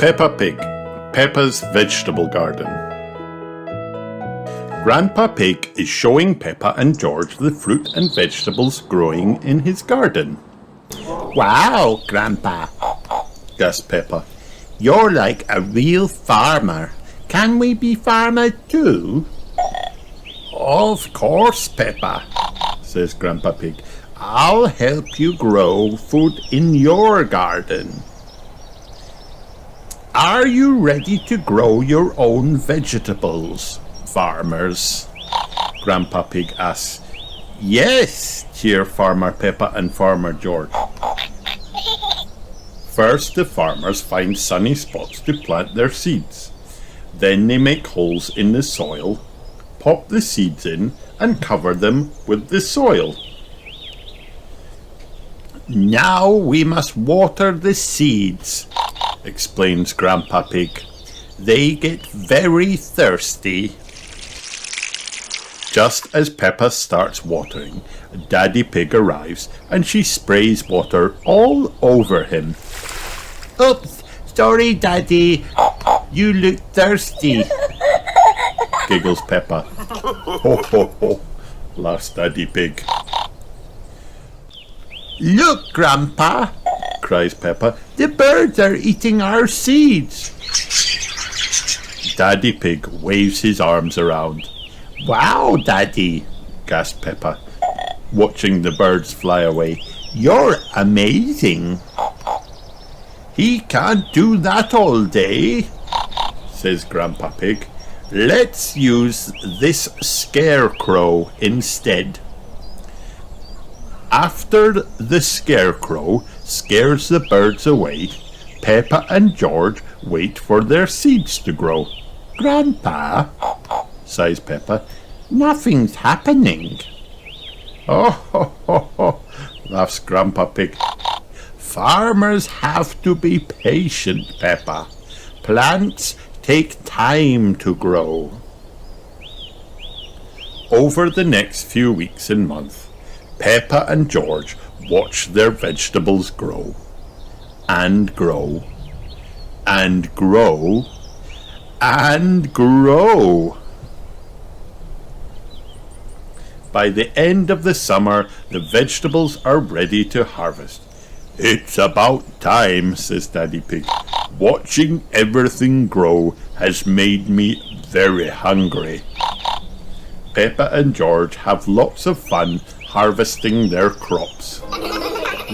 Peppa Pig, Peppa's vegetable garden. Grandpa Pig is showing Peppa and George the fruit and vegetables growing in his garden. Wow, Grandpa, gasped Peppa. you're like a real farmer. Can we be farmers too? Of course, Peppa, says Grandpa Pig. I'll help you grow food in your garden. Are you ready to grow your own vegetables, farmers? Grandpa Pig asks. Yes, cheer Farmer Peppa and Farmer George. First, the farmers find sunny spots to plant their seeds. Then they make holes in the soil, pop the seeds in, and cover them with the soil. Now we must water the seeds, explains Grandpa Pig. They get very thirsty. Just as Peppa starts watering, Daddy Pig arrives and she sprays water all over him. Oops, sorry, Daddy. You look thirsty, giggles Peppa. Ho ho ho, laughs Daddy Pig. Look, Grandpa, cries Peppa. the birds are eating our seeds. Daddy Pig waves his arms around. Wow, Daddy, gasped Peppa, watching the birds fly away. you're amazing. He can't do that all day, says Grandpa Pig. Let's use this scarecrow instead. After the scarecrow scares the birds away, Peppa and George wait for their seeds to grow. Grandpa, sighs Peppa. nothing's happening. Oh, ho, ho, ho, laughs Grandpa Pig. Farmers have to be patient, Peppa. Plants take time to grow. Over the next few weeks and months, Peppa and George watch their vegetables grow. And grow. And grow. And grow. By the end of the summer, the vegetables are ready to harvest. It's about time, says Daddy Pig. Watching everything grow has made me very hungry. Peppa and George have lots of fun harvesting their crops.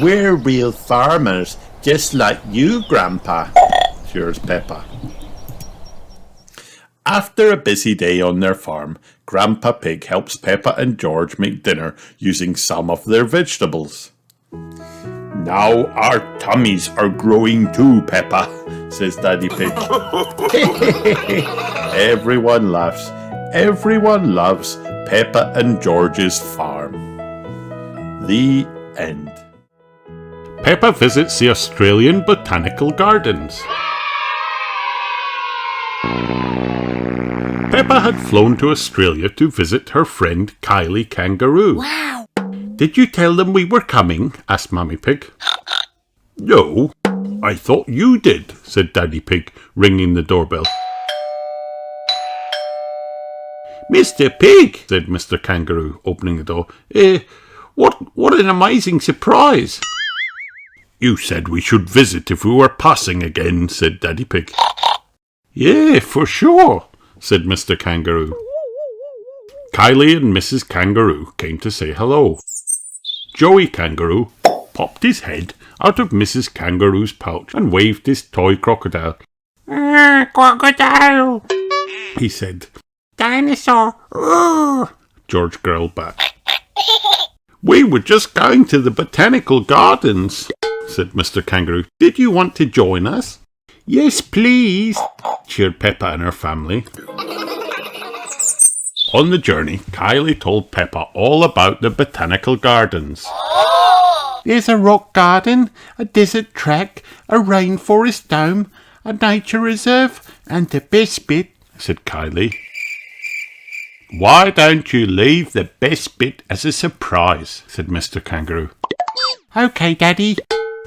We're real farmers, just like you, Grandpa, cheers Peppa. After a busy day on their farm, Grandpa Pig helps Peppa and George make dinner using some of their vegetables. Now our tummies are growing too, Peppa, says Daddy Pig. Everyone laughs. Everyone loves Peppa and George's farm. The end. Peppa visits the Australian Botanical Gardens. Peppa had flown to Australia to visit her friend Kylie Kangaroo. Wow! Did you tell them we were coming? Asked Mummy Pig. No, I thought you did, said Daddy Pig, ringing the doorbell. Mr. Pig, said Mr. Kangaroo, opening the door. What an amazing surprise. You said we should visit if we were passing again, said Daddy Pig. Yeah, for sure, said Mr. Kangaroo. Kylie and Mrs. Kangaroo came to say hello. Joey Kangaroo popped his head out of Mrs. Kangaroo's pouch and waved his toy crocodile. Crocodile! He said. Dinosaur! George growled back. We were just going to the Botanical Gardens, said Mr. Kangaroo. Did you want to join us? Yes, please, cheered Peppa and her family. On the journey, Kylie told Peppa all about the Botanical Gardens. There's a rock garden, a desert track, a rainforest dome, a nature reserve, and the best bit, said Kylie. Why don't you leave the best bit as a surprise, said Mr. Kangaroo. Okay, Daddy,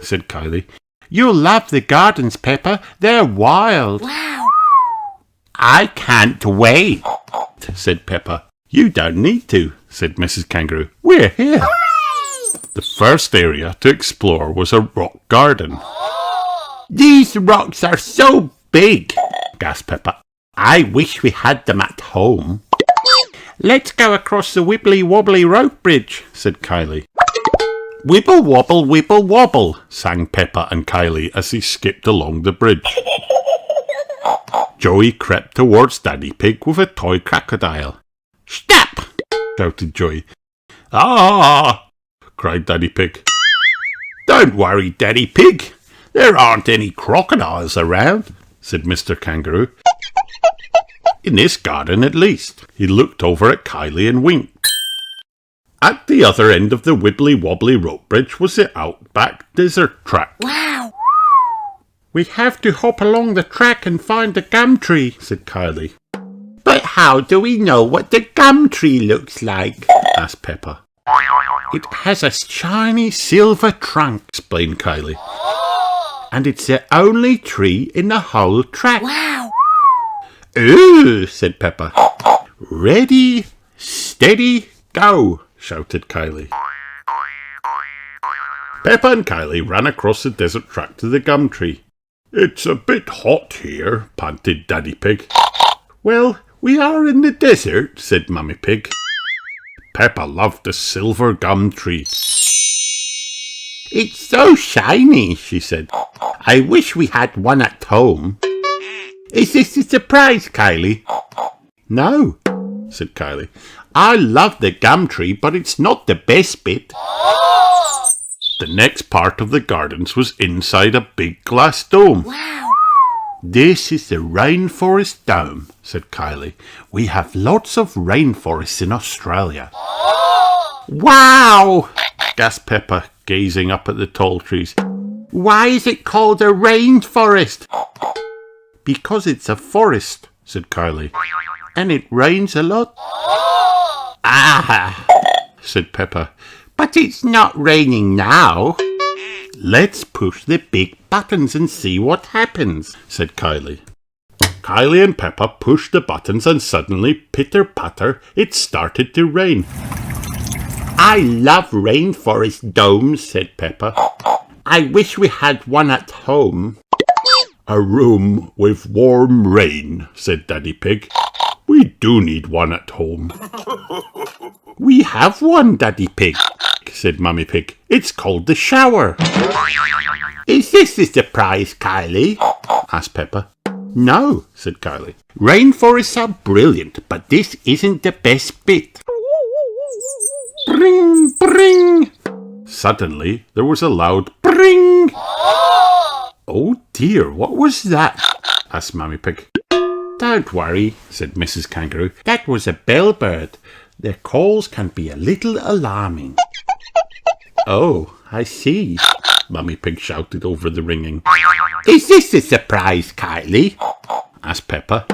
said Kylie. You'll love the gardens, Peppa. They're wild. Wow. I can't wait, said Peppa. You don't need to, said Mrs. Kangaroo. We're here. The first area to explore was a rock garden. These rocks are so big, gasped Peppa. I wish we had them at home. Let's go across the wibbly-wobbly rope bridge, said Kylie. Wibble wobble, sang Peppa and Kylie as they skipped along the bridge. Joey crept towards Daddy Pig with a toy crocodile. Stop! shouted Joey. Ah! cried Daddy Pig. Don't worry, Daddy Pig. There aren't any crocodiles around, said Mr. Kangaroo. In this garden, at least. He looked over at Kylie and winked. At the other end of the wibbly-wobbly rope bridge was the outback desert track. Wow. We have to hop along the track and find the gum tree, said Kylie. But how do we know what the gum tree looks like? asked Peppa. It has a shiny silver trunk, explained Kylie. And it's the only tree in the whole track. Wow. Ooh, said Peppa. Ready, steady, go, shouted Kylie. Peppa and Kylie ran across the desert track to the gum tree. It's a bit hot here, panted Daddy Pig. Well, we are in the desert, said Mummy Pig. Peppa loved the silver gum tree. It's so shiny, she said. I wish we had one at home. Is this a surprise, Kylie? No, said Kylie. I love the gum tree, but it's not the best bit. The next part of the gardens was inside a big glass dome. Wow. This is the rainforest dome, said Kylie. We have lots of rainforests in Australia. Wow, gasped Peppa, gazing up at the tall trees. Why is it called a rainforest? Because it's a forest, said Kylie. And it rains a lot. Ah, said Peppa. But it's not raining now. Let's push the big buttons and see what happens, said Kylie. Kylie and Peppa pushed the buttons and suddenly, pitter-patter, it started to rain. I love rainforest domes, said Peppa. I wish we had one at home. A room with warm rain, said Daddy Pig. We do need one at home. We have one, Daddy Pig, said Mummy Pig. It's called the shower. Is this the surprise, Kylie? asked Peppa. No, said Kylie. Rainforests are brilliant, but this isn't the best bit. Bring, bring. Suddenly, there was a loud bring. Oh dear, what was that? asked Mummy Pig. Don't worry, said Mrs. Kangaroo. That was a bellbird. Their calls can be a little alarming. Oh, I see, Mummy Pig shouted over the ringing. Is this a surprise, Kylie? asked Peppa.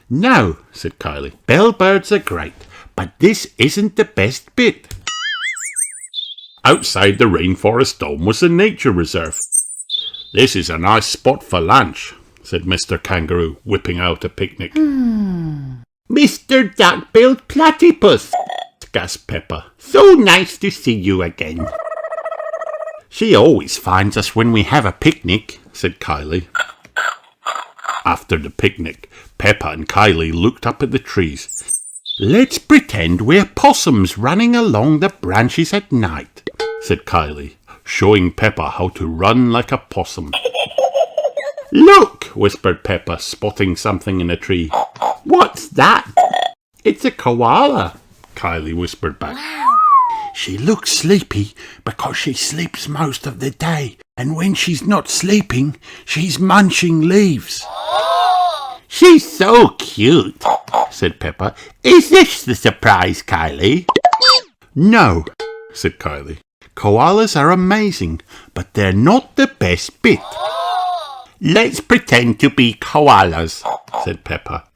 No, said Kylie. Bellbirds are great, but this isn't the best bit. Outside the rainforest dome was a nature reserve. This is a nice spot for lunch, said Mr. Kangaroo, whipping out a picnic. Mr. Duck-billed Platypus, gasped Peppa. So nice to see you again. She always finds us when we have a picnic, said Kylie. After the picnic, Peppa and Kylie looked up at the trees. Let's pretend we're possums running along the branches at night, said Kylie, showing Peppa how to run like a possum. Look, whispered Peppa, spotting something in a tree. What's that? It's a koala, Kylie whispered back. Wow. She looks sleepy because she sleeps most of the day, and when she's not sleeping, she's munching leaves. She's so cute, said Peppa. Is this the surprise, Kylie? No, said Kylie. Koalas are amazing, but they're not the best bit. Let's pretend to be koalas, said Peppa.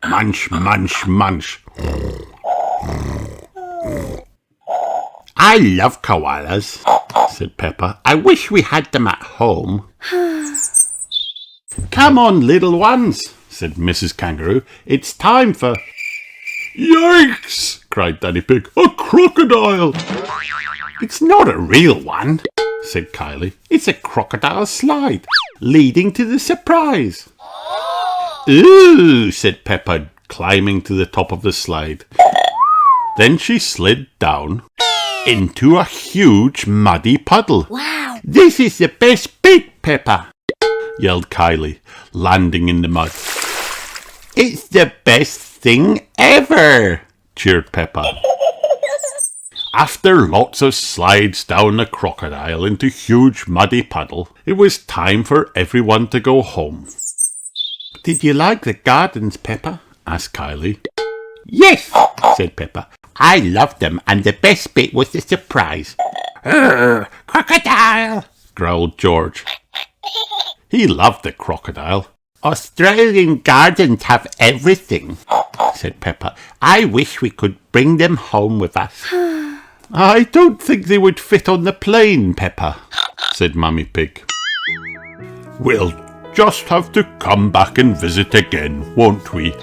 Munch, munch, munch. I love koalas, said Peppa. I wish we had them at home. Come on, little ones, said Mrs. Kangaroo. It's time for... Yikes! Cried Daddy Pig. A crocodile! It's not a real one, said Kylie. It's a crocodile slide, leading to the surprise. Ooh, said Peppa, climbing to the top of the slide. Then she slid down into a huge muddy puddle. Wow! This is the best bit, Peppa, yelled Kylie, landing in the mud. It's the best thing ever, cheered Peppa. After lots of slides down the crocodile into huge muddy puddle, it was time for everyone to go home. Did you like the gardens, Peppa? Asked Kylie. Yes, said Peppa. I loved them, and the best bit was the surprise. Crocodile, growled George. He loved the crocodile. Australian gardens have everything, said Peppa. I wish we could bring them home with us. I don't think they would fit on the plane, Peppa, said Mummy Pig. We'll just have to come back and visit again, won't we?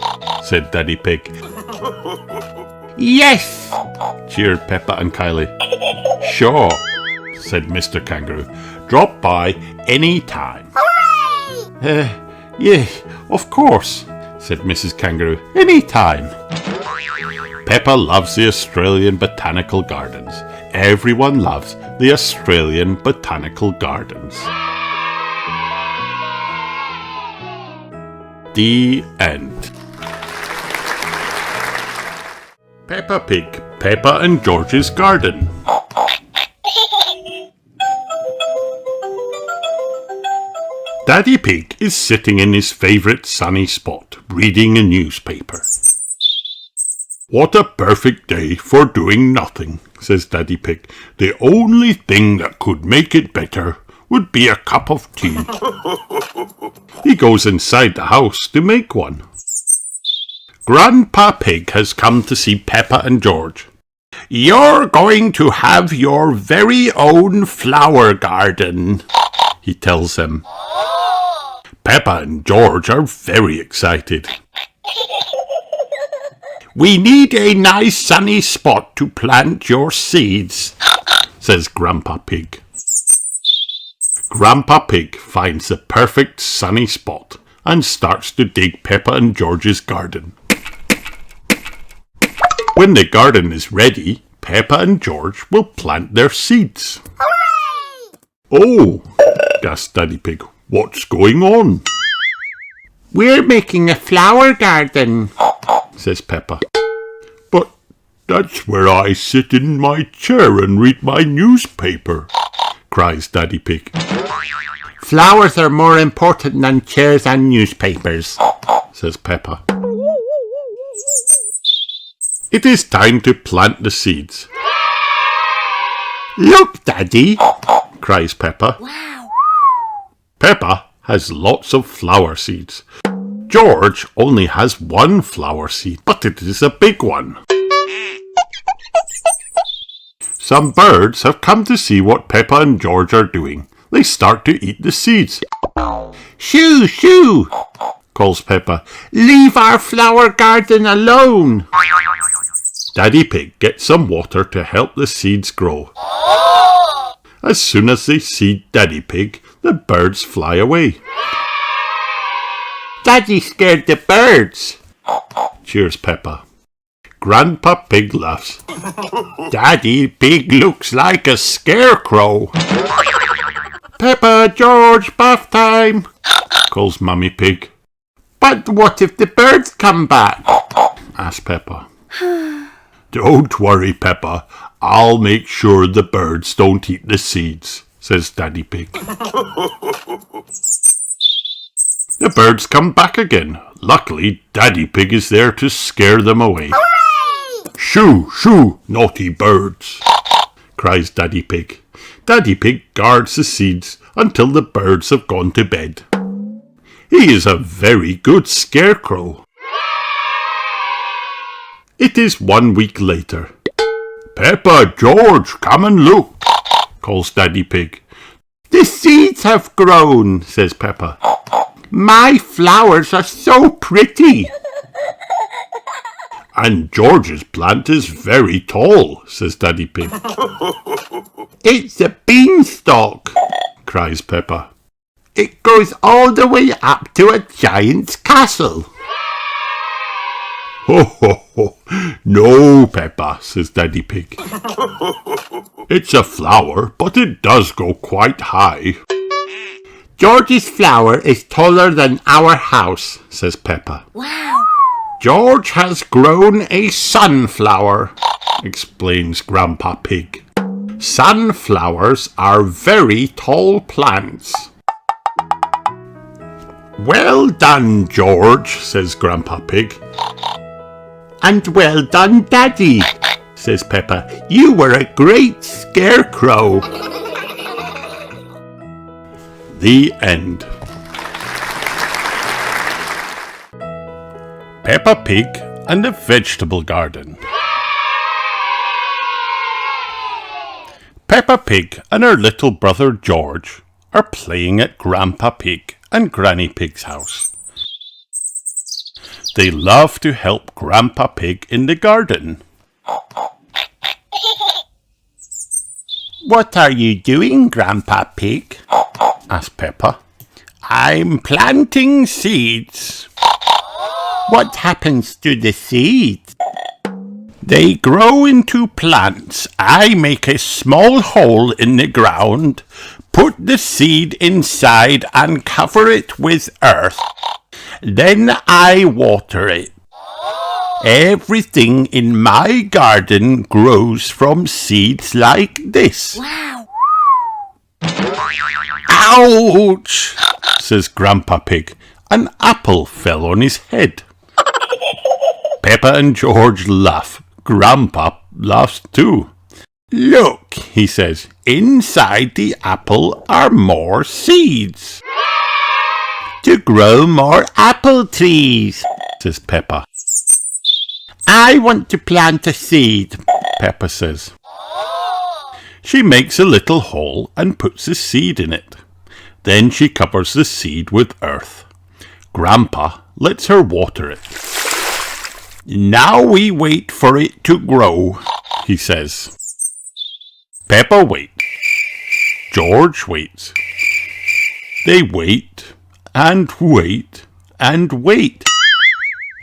Said Daddy Pig. Yes, cheered Peppa and Kylie. Sure, said Mr. Kangaroo. Drop by any time. Hooray! Yeah, of course, said Mrs. Kangaroo. Any time. Peppa loves the Australian Botanical Gardens. Everyone loves the Australian Botanical Gardens. The end. Peppa Pig, Peppa and Georges Garden. Daddy Pig is sitting in his favourite sunny spot, reading a newspaper. What a perfect day for doing nothing, says Daddy Pig. The only thing that could make it better would be a cup of tea. He goes inside the house to make one. Grandpa Pig has come to see Peppa and George. You're going to have your very own flower garden, he tells them. Peppa and George are very excited. We need a nice sunny spot to plant your seeds, says Grandpa Pig. Grandpa Pig finds the perfect sunny spot and starts to dig Peppa and George's garden. When the garden is ready, Peppa and George will plant their seeds. Hooray! Oh, gasped Daddy Pig. What's going on? We're making a flower garden, says Peppa. But that's where I sit in my chair and read my newspaper, cries Daddy Pig. Flowers are more important than chairs and newspapers, says Peppa. It is time to plant the seeds. Look, Daddy, cries Peppa. Wow! Peppa has lots of flower seeds. George only has one flower seed, but it is a big one. Some birds have come to see what Peppa and George are doing. They start to eat the seeds. Shoo, shoo, calls Peppa. Leave our flower garden alone. Daddy Pig gets some water to help the seeds grow. As soon as they see Daddy Pig, the birds fly away. Daddy scared the birds, cheers Peppa. Grandpa Pig laughs. Daddy Pig looks like a scarecrow. Peppa, George, bath time, calls Mummy Pig. But what if the birds come back? Asks Peppa. Don't worry, Peppa. I'll make sure the birds don't eat the seeds, says Daddy Pig. The birds come back again. Luckily, Daddy Pig is there to scare them away. Hooray! Shoo, shoo, naughty birds, cries Daddy Pig. Daddy Pig guards the seeds until the birds have gone to bed. He is a very good scarecrow. It is 1 week later. Peppa, George, come and look, calls Daddy Pig. The seeds have grown, says Peppa. My flowers are so pretty. And George's plant is very tall, says Daddy Pig. It's a beanstalk, Cries Peppa. it goes all the way up to a giant's castle. Ho, ho, ho. No, Peppa, says Daddy Pig. It's a flower, but it does go quite high. George's flower is taller than our house, says Peppa. Wow. George has grown a sunflower, explains Grandpa Pig. Sunflowers are very tall plants. Well done, George, says Grandpa Pig. And well done, Daddy, says Peppa. You were a great scarecrow. The end. Peppa Pig and the Vegetable Garden. Peppa Pig and her little brother George are playing at Grandpa Pig and Granny Pig's house. They love to help Grandpa Pig in the garden. What are you doing, Grandpa Pig? Asked Peppa. I'm planting seeds. What happens to the seeds? They grow into plants. I make a small hole in the ground, put the seed inside and cover it with earth. Then I water it. Everything in my garden grows from seeds like this. Wow. Ouch, says Grandpa Pig. An apple fell on his head. Peppa and George laugh. Grandpa laughs too. Look, he says, inside the apple are more seeds. To grow more apple trees, Says Peppa. I want to plant a seed. Peppa says. She makes a little hole and puts a seed in it. Then she covers the seed with earth. Grandpa lets her water it. Now we wait for it to grow, he says. Peppa waits. George waits. They wait and wait and wait.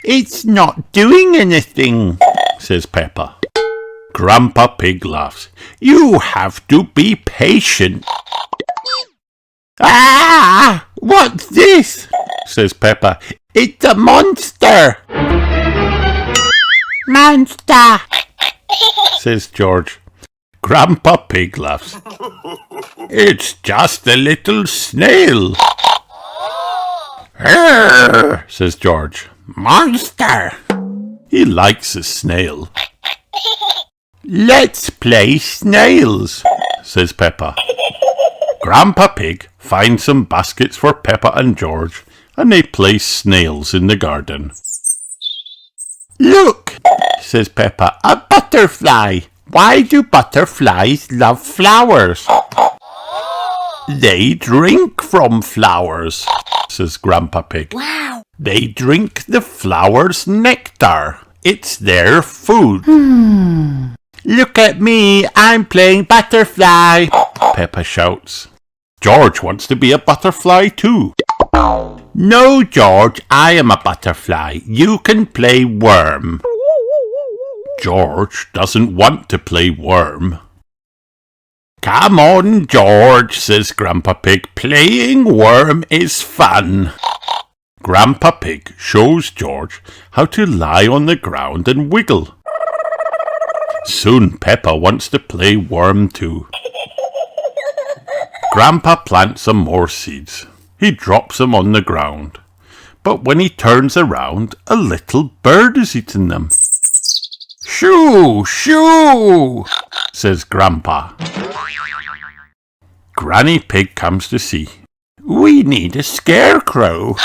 It's not doing anything, Says Peppa. Grandpa Pig laughs. You have to be patient, Ah! What's this? says Peppa. It's a monster! Monster! Says George. Grandpa Pig laughs. It's just a little snail. Arr, says George. Monster! He likes a snail. Let's play snails, Says Peppa. Grandpa Pig finds some baskets for Peppa and George, and they play snails in the garden. Look, says Peppa, a butterfly. Why do butterflies love flowers? They drink from flowers, says Grandpa Pig. Wow. They drink the flower's nectar. It's their food. Look at me, I'm playing butterfly. Peppa shouts. George wants to be a butterfly too. No, George, I am a butterfly. You can play worm. George doesn't want to play worm. Come on, George, says Grandpa Pig. Playing worm is fun. Grandpa Pig shows George how to lie on the ground and wiggle. Soon Peppa wants to play worm too. Grandpa plants some more seeds. He drops them on the ground. But when he turns around, a little bird is eating them. Shoo, shoo, says Grandpa. Granny Pig comes to see. We need a scarecrow,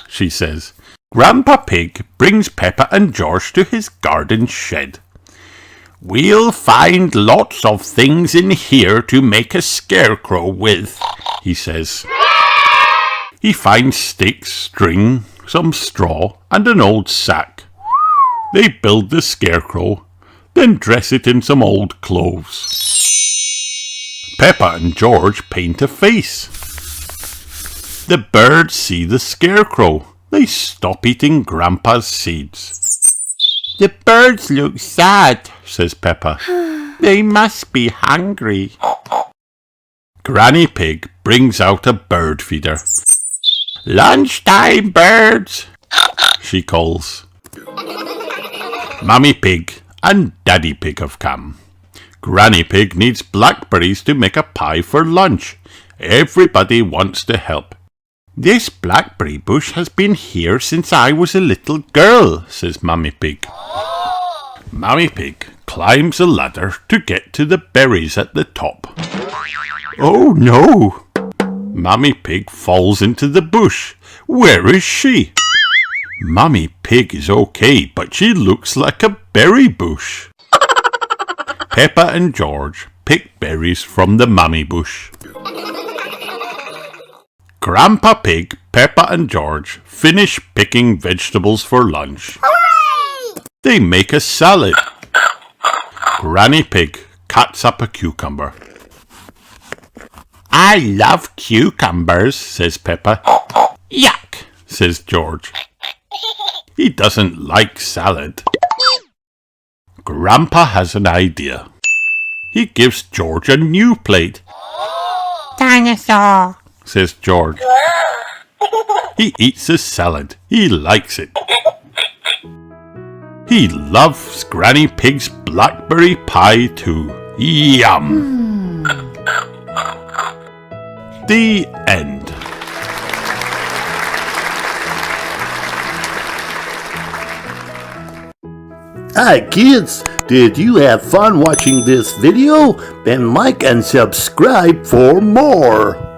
she says. Grandpa Pig brings Peppa and George to his garden shed. We'll find lots of things in here to make a scarecrow with, he says. He finds sticks, string, some straw, and an old sack. They build the scarecrow, then dress it in some old clothes. Peppa and George paint a face. The birds see the scarecrow. They stop eating Grandpa's seeds. The birds look sad, says Peppa. They must be hungry. Granny Pig brings out a bird feeder. Lunchtime, birds, she calls. Mummy Pig and Daddy Pig have come. Granny Pig needs blackberries to make a pie for lunch. Everybody wants to help. This blackberry bush has been here since I was a little girl, says Mummy Pig. Mummy Pig climbs a ladder to get to the berries at the top. Oh no! Mummy Pig falls into the bush. Where is she? Mummy Pig is okay, but she looks like a berry bush. Peppa and George pick berries from the mummy bush. Grandpa Pig, Peppa and George finish picking vegetables for lunch. Hooray! They make a salad. Granny Pig cuts up a cucumber. I love cucumbers, says Peppa. Yuck, says George. He doesn't like salad. Grandpa has an idea. He gives George a new plate. Dinosaur, says George. He eats the salad. He likes it. He loves Granny Pig's blackberry pie too. Yum! The end. Hi kids, did you have fun watching this video? Then like and subscribe for more.